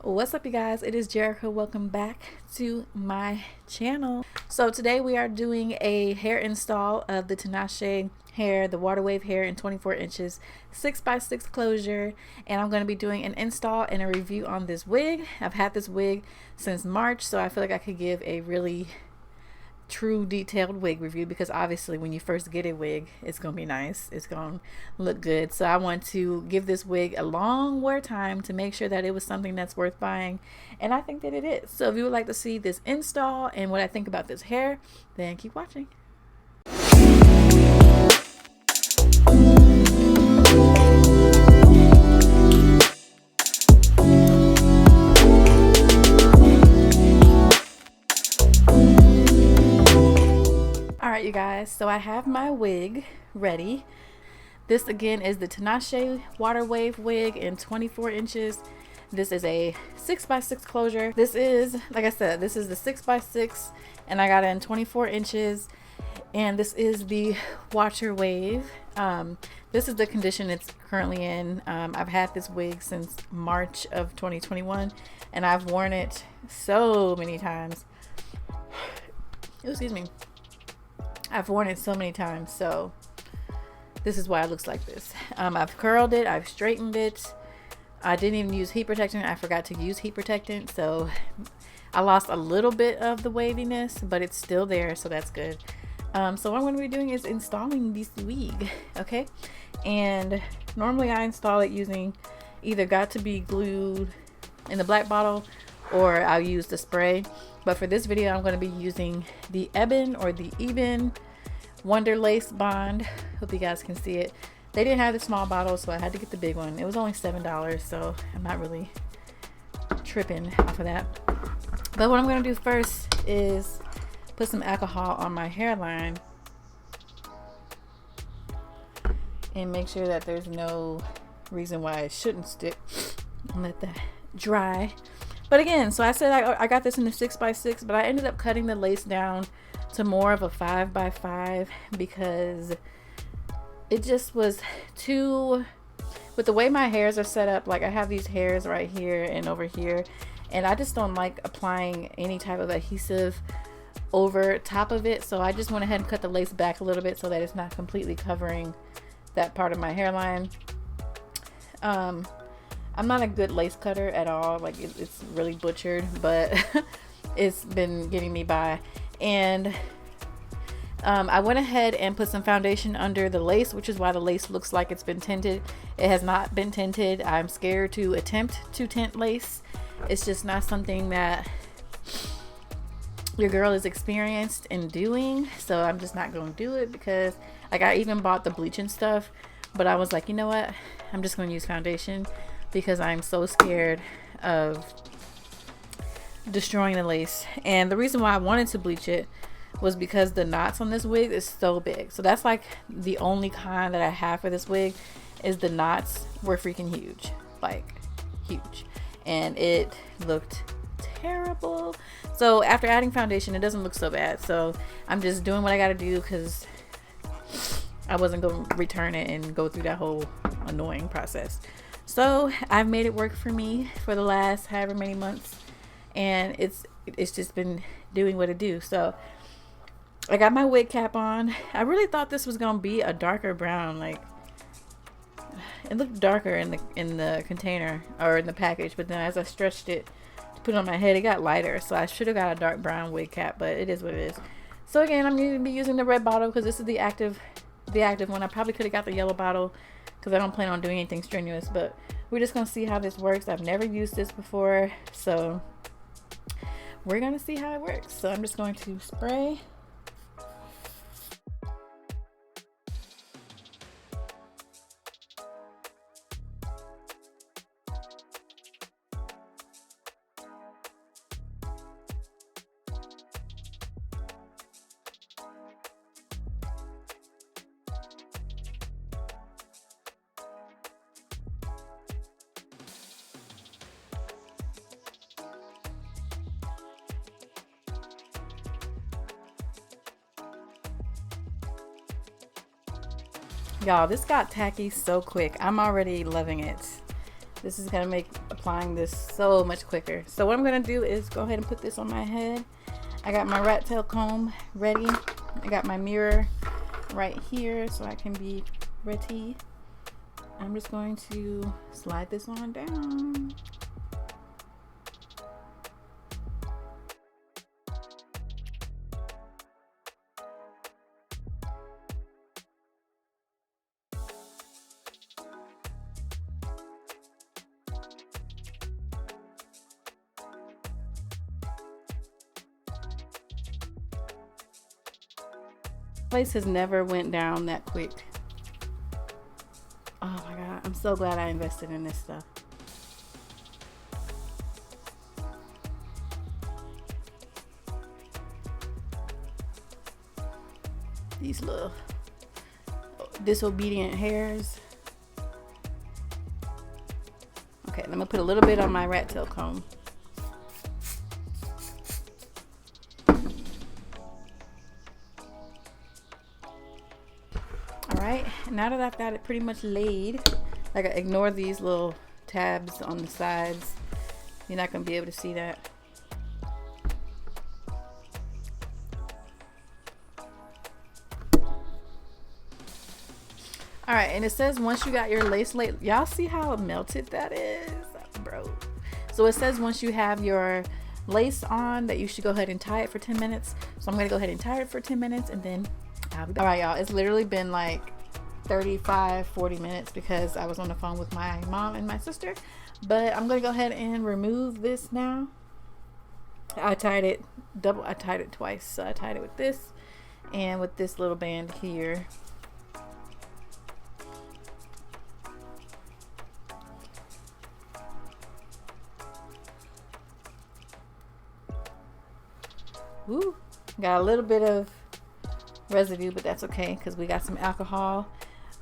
What's up, you guys? It is Jerica. Welcome back to my channel. So today we are doing a hair install of the Tinashe hair, the water wave hair in 24 inches 6x6 closure, and I'm going to be doing an install and a review on this wig. I've had this wig since March, so I feel like I could give a really true detailed wig review, because obviously when you first get a wig, it's gonna be nice, it's gonna look good. So I want to give this wig a long wear time to make sure that it was something that's worth buying, and I think that it is. So if you would like to see this install and what I think about this hair, then keep watching. Alright, you guys, so I have my wig ready. This again is the Tinashe water wave wig in 24 inches. This is a 6x6 closure. This is, like I said, this is the 6x6, and I got it in 24 inches. And this is the water wave. This is the condition it's currently in. I've had this wig since March of 2021, and I've worn it so many times. Excuse me. I've worn it so many times, so this is why it looks like this. I've curled it, I've straightened it. I didn't even use heat protectant. I forgot to use heat protectant, so I lost a little bit of the waviness, but it's still there, so that's good. So what I'm going to be doing is installing this wig, okay? And normally I install it using either Got To Be glued in the black bottle, or I'll use the spray. But for this video, I'm going to be using the Ebin or the Ebin Wonder Lace Bond. Hope you guys can see it. They didn't have the small bottle, so I had to get the big one. It was only $7, so I'm not really tripping off of that. But what I'm going to do first is put some alcohol on my hairline and make sure that there's no reason why it shouldn't stick. Let that dry. But again, so I said I got this in the 6x6, but I ended up cutting the lace down to more of a 5x5 because it just was too, with the way my hairs are set up, like I have these hairs right here and over here, and I just don't like applying any type of adhesive over top of it. So I just went ahead and cut the lace back a little bit so that it's not completely covering that part of my hairline. I'm not a good lace cutter at all. Like it's really butchered, but it's been getting me by. And I went ahead and put some foundation under the lace, which is why the lace looks like it's been tinted. It has not been tinted. I'm scared to attempt to tint lace. It's just not something that your girl is experienced in doing. So I'm just not going to do it, because like I even bought the bleaching stuff, but I was like, you know what? I'm just going to use foundation, because I'm so scared of destroying the lace. And the reason why I wanted to bleach it was because the knots on this wig is so big. So that's like the only con that I have for this wig, is the knots were freaking huge, like huge, and it looked terrible. So after adding foundation, it doesn't look so bad. So I'm just doing what I gotta do, because I wasn't going to return it and go through that whole annoying process. So I've made it work for me for the last however many months, and it's just been doing what it do. So I got my wig cap on. I really thought this was gonna be a darker brown. Like it looked darker in the container or in the package, but then as I stretched it to put it on my head, it got lighter. So I should have got a dark brown wig cap, but it is what it is. So again, I'm going to be using the red bottle because this is the active one. I probably could have got the yellow bottle because I don't plan on doing anything strenuous, but we're just going to see how this works. I've never used this before, so we're going to see how it works. So I'm just going to spray. Y'all, this got tacky so quick. I'm already loving it. This is gonna make applying this so much quicker. So what I'm gonna do is go ahead and put this on my head. I got my rat tail comb ready. I got my mirror right here so I can be ready. I'm just going to slide this on down. Place has never went down that quick. Oh my god, I'm so glad I invested in this stuff. These little disobedient hairs. Okay, I'm gonna put a little bit on my rat tail comb. Alright, now that I've got it pretty much laid, like, ignore these little tabs on the sides. You're not going to be able to see that. Alright, and it says once you got your lace laid, y'all see how melted that is? Bro. So it says once you have your lace on that you should go ahead and tie it for 10 minutes. So I'm going to go ahead and tie it for 10 minutes and then I'll be back. Alright, y'all, it's literally been like 35-40 minutes because I was on the phone with my mom and my sister, but I'm gonna go ahead and remove this now. I tied it twice, so I tied it with this and with this little band here. Woo, got a little bit of residue, but that's okay because we got some alcohol.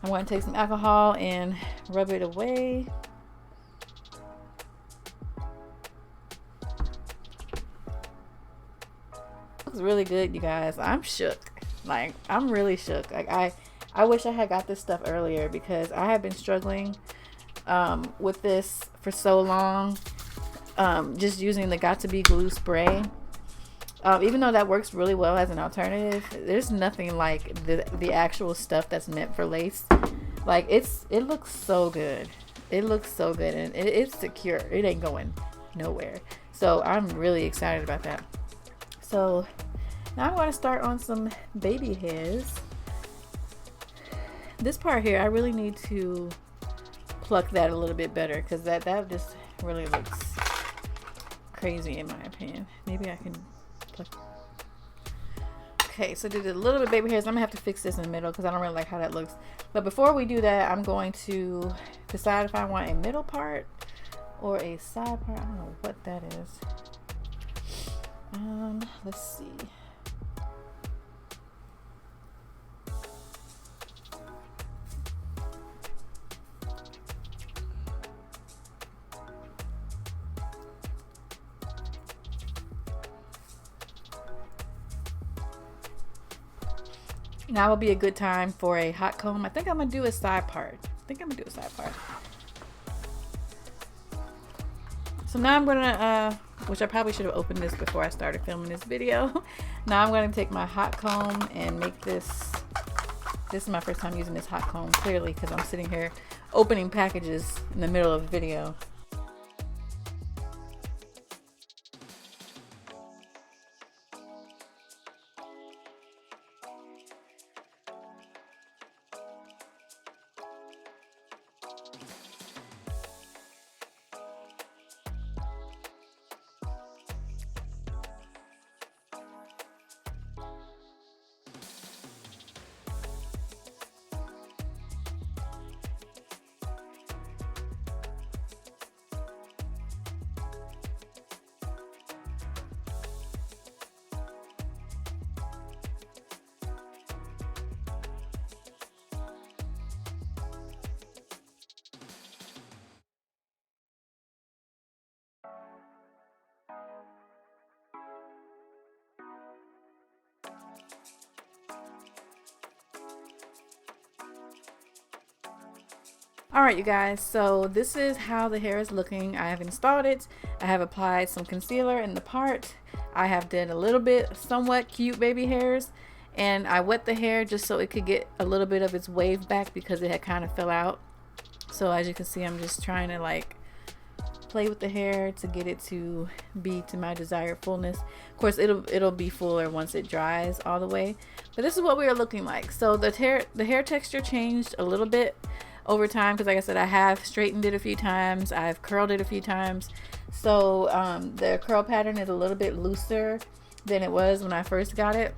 I'm going to take some alcohol and rub it away. Looks really good, you guys. I'm shook. Like, I'm really shook. Like, I wish I had got this stuff earlier because I have been struggling with this for so long. Just using the Got To Be glue spray. Even though that works really well as an alternative, there's nothing like the actual stuff that's meant for lace. Like, it looks so good. It looks so good, and it's secure. It ain't going nowhere. So I'm really excited about that. So now I'm going to start on some baby hairs. This part here, I really need to pluck that a little bit better because that just really looks crazy in my opinion. Maybe I can pluck. Okay, so did a little bit of baby hairs. I'm gonna have to fix this in the middle because I don't really like how that looks. But before we do that, I'm going to decide if I want a middle part or a side part. I don't know what that is. Let's see. Now will be a good time for a hot comb. I think I'm gonna do a side part. So now I'm gonna, which I probably should have opened this before I started filming this video. Now I'm gonna take my hot comb and make this. This is my first time using this hot comb, clearly, because I'm sitting here opening packages in the middle of the video. All right, you guys, so this is how the hair is looking. I have installed it. I have applied some concealer in the part. I have done a little bit somewhat cute baby hairs, and I wet the hair just so it could get a little bit of its wave back because it had kind of fell out. So as you can see, I'm just trying to like play with the hair to get it to be to my desired fullness. Of course, it'll be fuller once it dries all the way. But this is what we are looking like. So the hair texture changed a little bit over time because, like I said, I have straightened it a few times. I've curled it a few times. So the curl pattern is a little bit looser than it was when I first got it,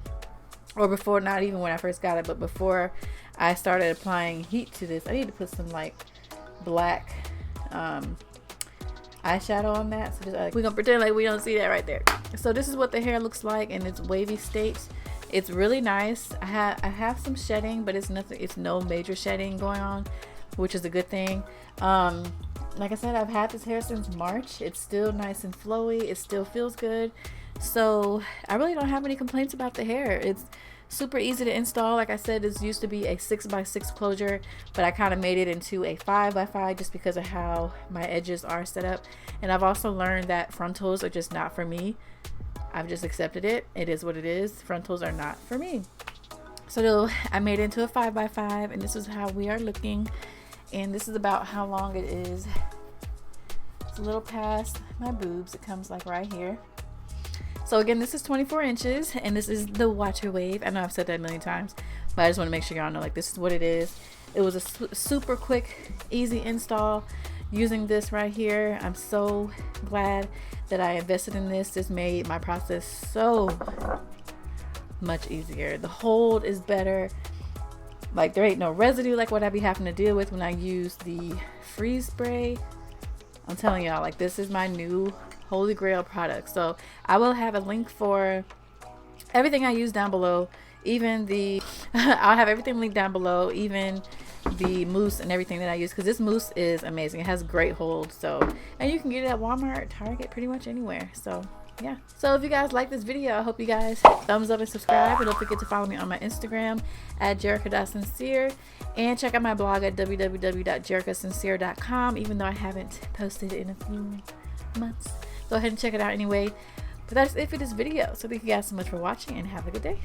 or before. Not even when I first got it, but before I started applying heat to this. I need to put some like black eyeshadow on that. So just, we're gonna pretend like we don't see that right there. So this is what the hair looks like in its wavy state. It's really nice. I have some shedding, but it's nothing. It's no major shedding going on, which is a good thing. Like I said, I've had this hair since March. It's still nice and flowy. It still feels good. So I really don't have any complaints about the hair. It's super easy to install. Like I said, this used to be a 6x6 closure, but I kind of made it into a 5x5 just because of how my edges are set up. And I've also learned that frontals are just not for me. I've just accepted it. It is what it is. Frontals are not for me. So I made it into a 5x5, and this is how we are looking. And this is about how long it is. It's a little past my boobs. It comes like right here. So again, this is 24 inches, and this is the water wave. I know I've said that a million times, but I just want to make sure y'all know, like, this is what it is. It was a super quick, easy install using this right here. I'm so glad that I invested in this. This made my process so much easier. The hold is better. Like, there ain't no residue like what I be having to deal with when I use the freeze spray. I'm telling y'all, like, this is my new holy grail product. So I will have a link for everything I use down below, even the I'll have everything linked down below, even the mousse and everything that I use, because this mousse is amazing. It has great hold. So, and you can get it at Walmart, Target, pretty much anywhere. So yeah. So if you guys like this video, I hope you guys thumbs up and subscribe, and don't forget to follow me on my Instagram at jerika.sincere, and check out my blog at www.jerikasincere.com, even though I haven't posted it in a few months. Go ahead and check it out anyway. But that's it for this video. So thank you guys so much for watching, and have a good day.